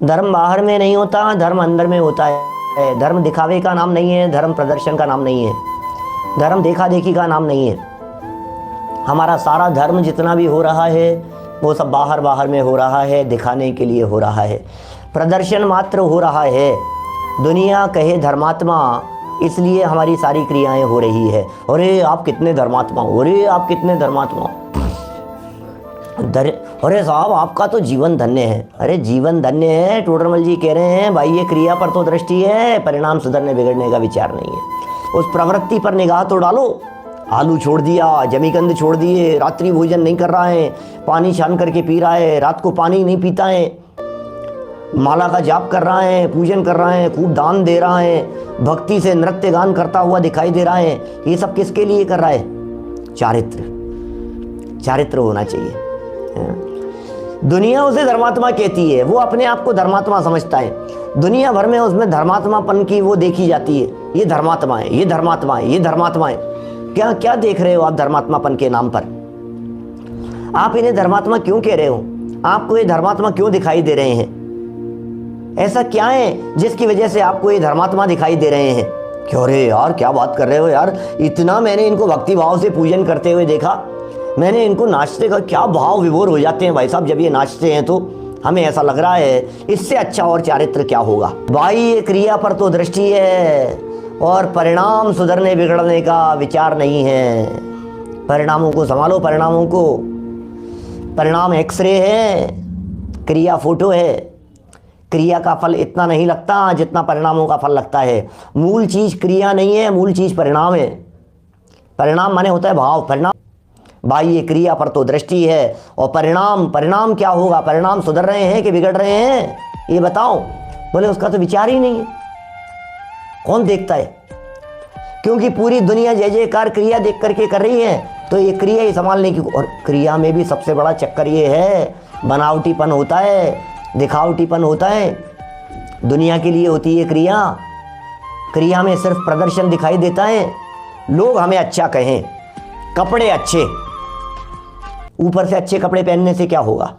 धर्म बाहर में नहीं होता, धर्म अंदर में होता है। धर्म दिखावे का नाम नहीं है, धर्म प्रदर्शन का नाम नहीं है, धर्म देखा देखी का नाम नहीं है। हमारा सारा धर्म जितना भी हो रहा है वो सब बाहर बाहर में हो रहा है, दिखाने के लिए हो रहा है, प्रदर्शन मात्र हो रहा है। दुनिया कहे धर्मात्मा, इसलिए हमारी सारी क्रियाएं हो रही है। अरे आप कितने धर्मात्मा हो, अरे आप कितने धर्मात्मा हो, अरे साहब आपका तो जीवन धन्य है। अरे जीवन धन्य है, टोडरमल जी कह रहे हैं भाई ये क्रिया पर तो दृष्टि है, परिणाम सुधरने बिगड़ने का विचार नहीं है। उस प्रवृत्ति पर निगाह तो डालो। आलू छोड़ दिया, जमीकंद छोड़ दिए, रात्रि भोजन नहीं कर रहा है, पानी छान करके पी रहा है, रात को पानी नहीं पीता है, माला का जाप कर रहा है, पूजन कर रहा है, खूब दान दे रहा है, भक्ति से नृत्य गान करता हुआ दिखाई दे रहा है। ये सब किसके लिए कर रहा है? चारित्र, चारित्र होना चाहिए। दुनिया उसे धर्मात्मा कहती है, वो अपने आप को धर्मात्मा समझता है। दुनिया भर में उसमें धर्मात्मापन की वो देखी जाती है, ये धर्मात्मा है, ये धर्मात्मा है, ये धर्मात्मा है। क्या क्या देख रहे हो आप धर्मात्मापन के नाम पर? आप इन्हें धर्मात्मा क्यों कह रहे हो? आपको ये धर्मात्मा क्यों दिखाई दे रहे हैं? ऐसा क्या है जिसकी वजह से आपको ये धर्मात्मा दिखाई दे रहे हैं? क्यों रे यार, क्या बात कर रहे हो यार, इतना मैंने इनको भक्ति भाव से पूजन करते हुए देखा, मैंने इनको नाचते का, क्या भाव विभोर हो जाते हैं भाई साहब जब ये नाचते हैं, तो हमें ऐसा लग रहा है इससे अच्छा और चारित्र क्या होगा। भाई ये क्रिया पर तो दृष्टि है और परिणाम सुधरने बिगड़ने का विचार नहीं है। परिणामों को संभालो, परिणामों को। परिणाम एक्सरे है, क्रिया फोटो है। क्रिया का फल इतना नहीं लगता जितना परिणामों का फल लगता है। मूल चीज क्रिया नहीं है, मूल चीज परिणाम है। परिणाम माने होता है भाव। परिणाम भाई ये क्रिया पर तो दृष्टि है और परिणाम, परिणाम क्या होगा? परिणाम सुधर रहे हैं कि बिगड़ रहे हैं ये बताओ। बोले उसका तो विचार ही नहीं है, कौन देखता है? क्योंकि पूरी दुनिया जय जयकार क्रिया देख करके कर रही है, तो ये क्रिया ही संभालने की। और क्रिया में भी सबसे बड़ा चक्कर ये है, बनावटीपन होता है, दिखावटीपन होता है। दुनिया के लिए होती है क्रिया, क्रिया में सिर्फ प्रदर्शन दिखाई देता है। लोग हमें अच्छा कहें, कपड़े अच्छे, ऊपर से अच्छे कपड़े पहनने से क्या होगा?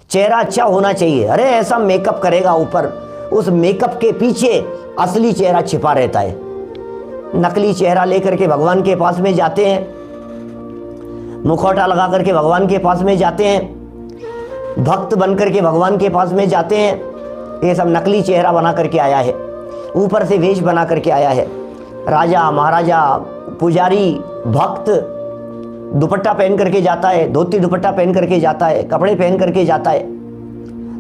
चेहरा अच्छा होना चाहिए। अरे ऐसा मेकअप करेगा ऊपर, उस मेकअप के पीछे असली चेहरा छिपा रहता है। नकली चेहरा लेकर के भगवान के पास में जाते हैं, मुखौटा लगा करके भगवान के पास में जाते हैं, भक्त बन करके भगवान के पास में जाते हैं। ये सब नकली चेहरा बना करके आया है, ऊपर से वेश बना करके आया है। राजा महाराजा पुजारी भक्त दुपट्टा पहन करके जाता है, धोती दुपट्टा पहन करके जाता है, कपड़े पहन करके जाता है,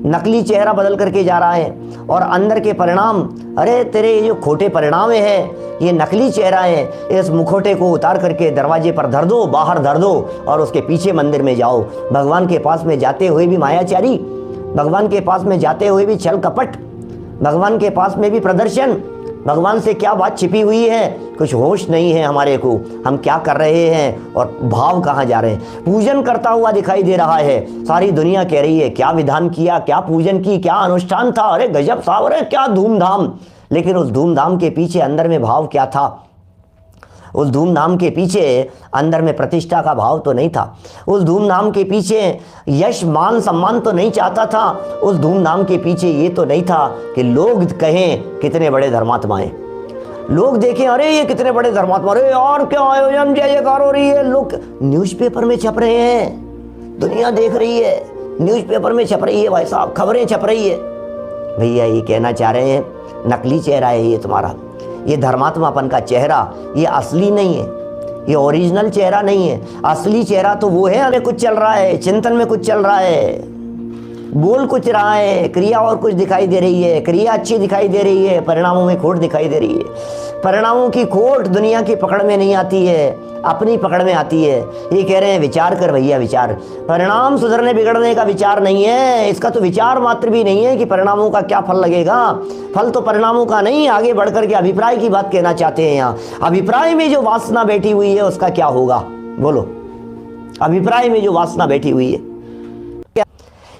नकली चेहरा बदल करके जा रहा है। और अंदर के परिणाम, अरे तेरे ये जो खोटे परिणाम हैं, ये नकली चेहरा है, इस मुखौटे को उतार करके दरवाजे पर धर दो, बाहर धर दो और उसके पीछे मंदिर में जाओ। भगवान के पास में जाते हुए भी मायाचारी, भगवान के पास में जाते हुए भी छल कपट, भगवान के पास में भी प्रदर्शन। भगवान से क्या बात छिपी हुई है, कुछ होश नहीं है हमारे को, हम क्या कर रहे हैं और भाव कहाँ जा रहे हैं। पूजन करता हुआ दिखाई दे रहा है, सारी दुनिया कह रही है क्या विधान किया, क्या पूजन की, क्या अनुष्ठान था, अरे गजब साहब, अरे क्या धूमधाम। लेकिन उस धूमधाम के पीछे अंदर में भाव क्या था? उस धूमधाम के पीछे अंदर में प्रतिष्ठा का भाव तो नहीं था। उस धूमधाम के पीछे यश मान सम्मान तो नहीं चाहता था। उस धूमधाम के पीछे ये तो नहीं था कि लोग कहें कितने बड़े धर्मात्मा हैं, लोग देखें अरे ये कितने बड़े धर्मात्मा, अरे यार क्या आयोजन, जय जयकार हो रही है। लोग न्यूज़पेपर में छप रहे हैं, दुनिया देख रही है, न्यूज़पेपर में छप रही है भाई साहब, खबरें छप रही है। भैया ये कहना चाह रहे हैं नकली चेहरा है ये तुम्हारा, ये धर्मात्मापन का चेहरा, ये असली नहीं है, ये ओरिजिनल चेहरा नहीं है। असली चेहरा तो वो है, हमें कुछ चल रहा है, चिंतन में कुछ चल रहा है, बोल कुछ रहा है, क्रिया और कुछ दिखाई दे रही है, क्रिया अच्छी दिखाई दे रही है, परिणामों में खोट दिखाई दे रही है। परिणामों की खोट दुनिया की पकड़ में नहीं आती है, अपनी पकड़ में आती है। ये कह रहे हैं विचार कर भैया, विचार। परिणाम सुधरने बिगड़ने का विचार नहीं है, इसका तो विचार मात्र भी नहीं है कि परिणामों का क्या फल लगेगा। फल तो परिणामों का नहीं, आगे बढ़ करके अभिप्राय की बात कहना चाहते हैं। यहाँ अभिप्राय में जो वासना बैठी हुई है उसका क्या होगा? बोलो, अभिप्राय में जो वासना बैठी हुई है,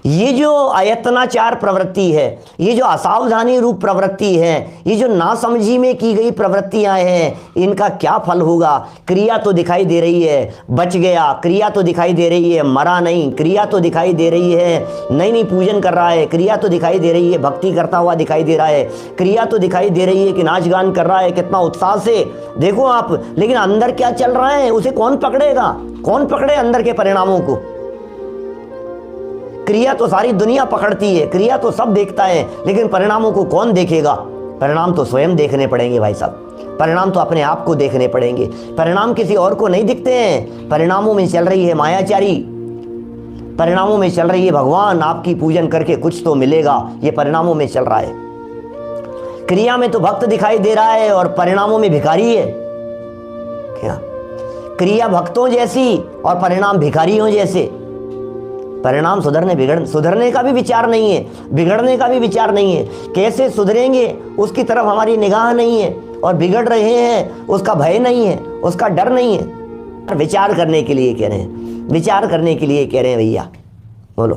ये जो अयत्नाचार प्रवृत्ति है, ये जो असावधानी रूप प्रवृत्ति है, ये जो नासमझी में की गई प्रवृत्तियां हैं, इनका क्या फल होगा? क्रिया तो दिखाई दे रही है बच गया, क्रिया तो दिखाई दे रही है मरा नहीं, क्रिया तो दिखाई दे रही है नहीं पूजन कर रहा है, क्रिया तो दिखाई दे रही है भक्ति करता हुआ दिखाई दे रहा है, क्रिया तो दिखाई दे रही है कि नाच गान कर रहा है कितना उत्साह से, देखो आप, लेकिन अंदर क्या चल रहा है उसे कौन पकड़ेगा? कौन पकड़े अंदर के परिणामों को? क्रिया तो सारी दुनिया पकड़ती है, क्रिया तो सब देखता है, लेकिन परिणामों को कौन देखेगा? परिणाम तो स्वयं देखने पड़ेंगे भाई साहब, परिणाम तो अपने आप को देखने पड़ेंगे, परिणाम किसी और को नहीं दिखते हैं। परिणामों में चल रही है मायाचारी, परिणामों में चल रही है भगवान आपकी पूजन करके कुछ तो मिलेगा, ये परिणामों में चल रहा है। क्रिया में तो भक्त दिखाई दे रहा है और परिणामों में भिखारी है। क्या क्रिया भक्तों जैसी और परिणाम भिखारियों जैसे? परिणाम सुधरने का भी विचार नहीं है, बिगड़ने का भी विचार नहीं है। कैसे सुधरेंगे उसकी तरफ हमारी निगाह नहीं है, और बिगड़ रहे हैं उसका भय नहीं है, उसका डर नहीं है। विचार करने के लिए कह रहे हैं, विचार करने के लिए कह रहे हैं भैया, बोलो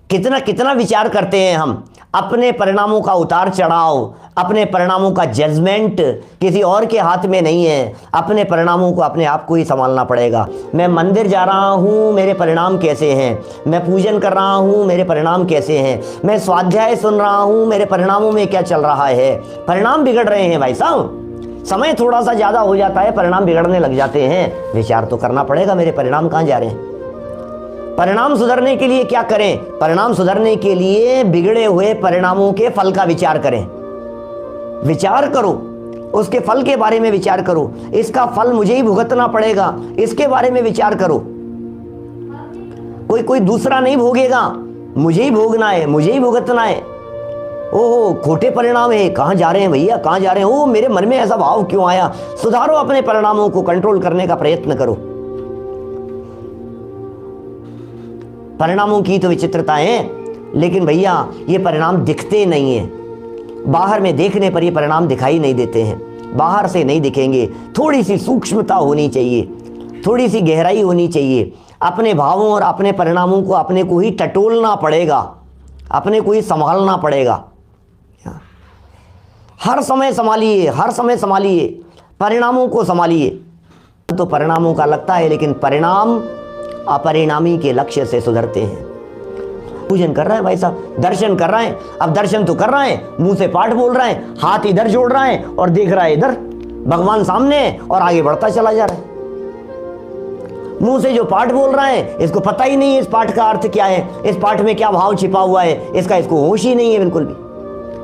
कितना कितना विचार करते हैं हम। अपने परिणामों का उतार चढ़ाव, अपने परिणामों का जजमेंट किसी और के हाथ में नहीं है। अपने परिणामों को अपने आप को ही संभालना पड़ेगा। मैं मंदिर जा रहा हूँ, मेरे परिणाम कैसे हैं? मैं पूजन कर रहा हूँ, मेरे परिणाम कैसे हैं? मैं स्वाध्याय सुन रहा हूँ, मेरे परिणामों में क्या चल रहा है? परिणाम बिगड़ रहे हैं भाई साहब। समय थोड़ा सा ज़्यादा हो जाता है, परिणाम बिगड़ने लग जाते हैं। विचार तो करना पड़ेगा, मेरे परिणाम कहाँ जा रहे हैं? परिणाम सुधरने के लिए क्या करें? परिणाम सुधरने के लिए बिगड़े हुए परिणामों के फल का विचार करें। विचार करो, उसके फल के बारे में विचार करो। इसका फल मुझे ही भुगतना पड़ेगा, इसके बारे में विचार करो। कोई दूसरा नहीं भोगेगा, मुझे ही भोगना है, मुझे ही भुगतना है। ओहो खोटे परिणाम है, कहाँ जा रहे हैं भैया, कहाँ जा रहे हैं? ओ मेरे मन में ऐसा भाव क्यों आया? सुधारो, अपने परिणामों को कंट्रोल करने का प्रयत्न करो। परिणामों की तो विचित्रता है, लेकिन भैया ये परिणाम दिखते नहीं है। बाहर में देखने पर ये परिणाम दिखाई नहीं देते हैं, बाहर से नहीं दिखेंगे। थोड़ी सी सूक्ष्मता होनी चाहिए, थोड़ी सी गहराई होनी चाहिए। अपने भावों और अपने परिणामों को अपने को ही टटोलना पड़ेगा, अपने को ही संभालना पड़ेगा। हर समय संभालिए, हर समय संभालिए, परिणामों को संभालिए। तो परिणामों का लगता है, लेकिन परिणाम अपरिणामी के लक्ष्य से सुधरते हैं। पूजन कर रहा है भाई साहब, दर्शन कर रहा है। अब दर्शन तो कर रहा है, मुंह से पाठ बोल रहा है, हाथ इधर जोड़ रहा है और देख रहा है इधर, भगवान सामने और आगे बढ़ता चला जा रहा है। मुंह से जो पाठ बोल रहा है इसको पता ही नहीं है इस पाठ का अर्थ क्या है, इस पाठ में क्या भाव छिपा हुआ है, इसको होश ही नहीं है बिल्कुल भी।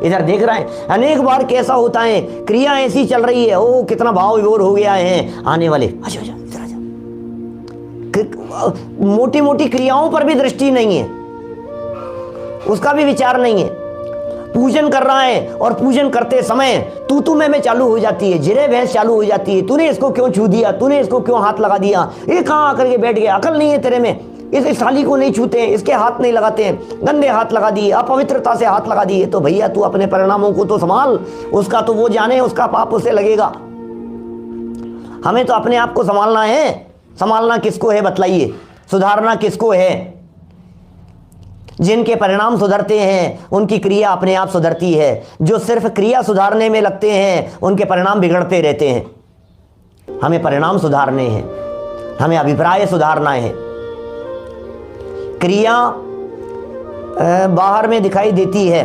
इधर देख रहा है। अनेक बार कैसा होता है, क्रिया ऐसी चल रही है, ओ कितना भाव विभोर हो गया है। आने वाले अच्छा इधर आ जा, मोटी मोटी क्रियाओं पर भी दृष्टि नहीं है, उसका भी विचार नहीं है। पूजन कर रहा है और पूजन करते समय तू मैं चालू हो जाती है, जिरे भैंस चालू हो जाती है। तूने इसको क्यों छू दिया, तूने इसको क्यों हाथ लगा दिया, ये कहाँ आकर के बैठ गया, अकल नहीं है तेरे में। इस थाली को नहीं छूते हैं, इसके हाथ नहीं लगाते हैं, गंदे हाथ लगा दिए, अपवित्रता से हाथ लगा दिए। तो भैया तू अपने परिणामों को तो संभाल, उसका तो वो जाने, उसका पाप उसे लगेगा। हमें तो अपने आप को संभालना है। संभालना किसको है बतलाइए, सुधारना किसको है? जिनके परिणाम सुधरते हैं उनकी क्रिया अपने आप सुधरती है। जो सिर्फ क्रिया सुधारने में लगते हैं उनके परिणाम बिगड़ते रहते हैं। हमें परिणाम सुधारने हैं, हमें अभिप्राय सुधारना है। क्रिया बाहर में दिखाई देती है,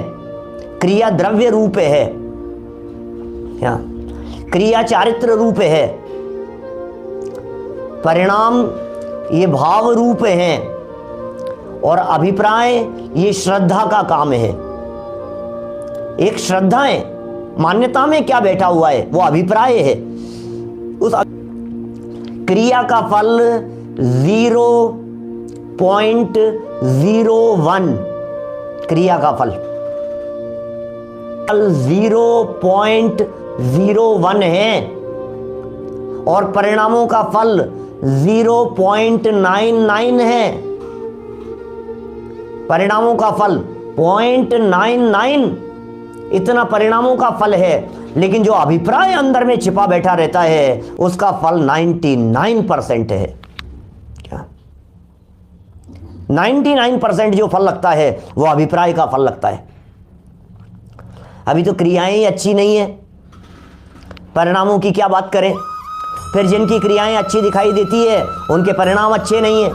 क्रिया द्रव्य रूप है, क्रिया चारित्र रूप है, परिणाम ये भाव रूप है, और अभिप्राय ये श्रद्धा का काम है। एक श्रद्धा है, मान्यता में क्या बैठा हुआ है वो अभिप्राय है। उस क्रिया का फल 0.01, क्रिया का फल 0.01 है, और परिणामों का फल 0.99 है। परिणामों का फल 0.99, इतना परिणामों का फल है, लेकिन जो अभिप्राय अंदर में छिपा बैठा रहता है उसका फल 99% है। क्या 99% जो फल लगता है वो अभिप्राय का फल लगता है। अभी तो क्रियाएं ही अच्छी नहीं है, परिणामों की क्या बात करें। फिर जिनकी क्रियाएं अच्छी दिखाई देती है उनके परिणाम अच्छे नहीं है।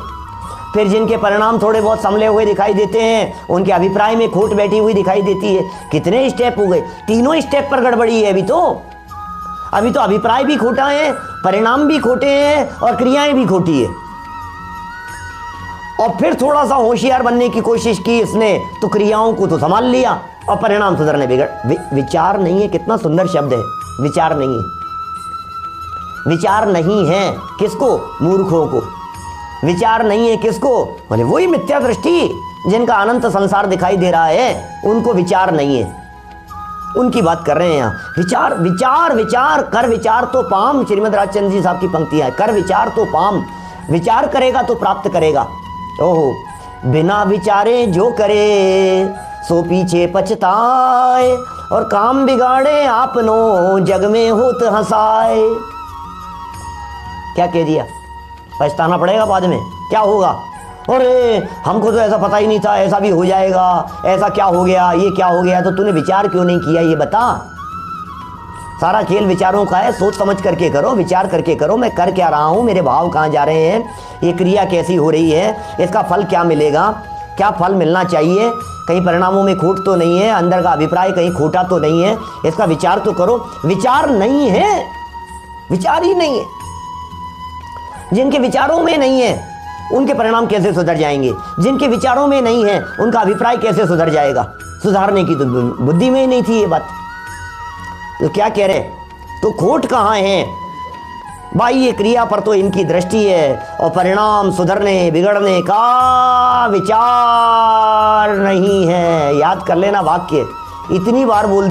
फिर जिनके परिणाम थोड़े बहुत संभले हुए दिखाई देते हैं उनके अभिप्राय में खोट बैठी हुई दिखाई देती है। कितने स्टेप हो गए, तीनों स्टेप पर गड़बड़ी है। अभी तो अभिप्राय भी खोटा है, परिणाम भी खोटे हैं और क्रियाएं भी खोटी है। और फिर थोड़ा सा होशियार बनने की कोशिश की इसने तो क्रियाओं को तो संभाल लिया और परिणाम सुधरने बिगड़। विचार नहीं है, कितना सुंदर शब्द है, विचार नहीं है। विचार नहीं है किसको? मूर्खों को। विचार नहीं है किसको? बोले वही मिथ्या दृष्टि जिनका अनंत संसार दिखाई दे रहा है उनको विचार नहीं है, उनकी बात कर रहे हैं यहाँ। विचार विचार विचार कर विचार तो पाम, श्रीमद राजचंद्र जी साहब की पंक्तियां है। कर विचार तो पाम, विचार करेगा तो प्राप्त करेगा। ओहो, बिना विचारे जो करे सो पीछे पछताए, और काम बिगाड़े आपनो जग में होत हंसाए। क्या कह दिया? पछताना पड़ेगा बाद में। क्या होगा? अरे हमको तो ऐसा पता ही नहीं था, ऐसा भी हो जाएगा, ऐसा क्या हो गया, ये क्या हो गया। तो तूने विचार क्यों नहीं किया ये बता। सारा खेल विचारों का है, सोच समझ करके करो, विचार करके करो। मैं कर क्या रहा हूँ, मेरे भाव कहाँ जा रहे हैं, ये क्रिया कैसी हो रही है, इसका फल क्या मिलेगा, क्या फल मिलना चाहिए, कहीं परिणामों में खोट तो नहीं है, अंदर का अभिप्राय कहीं खोटा तो नहीं है, इसका विचार तो करो। विचार नहीं है, विचार ही नहीं है। जिनके विचारों में नहीं है उनके परिणाम कैसे सुधर जाएंगे? जिनके विचारों में नहीं है उनका अभिप्राय कैसे सुधर जाएगा? सुधारने की तो बुद्धि में ही नहीं थी ये बात। तो क्या कह रहे? तो खोट कहाँ है भाई? ये क्रिया पर तो इनकी दृष्टि है और परिणाम सुधरने बिगड़ने का विचार नहीं है। याद कर लेना वाक्य, इतनी बार बोल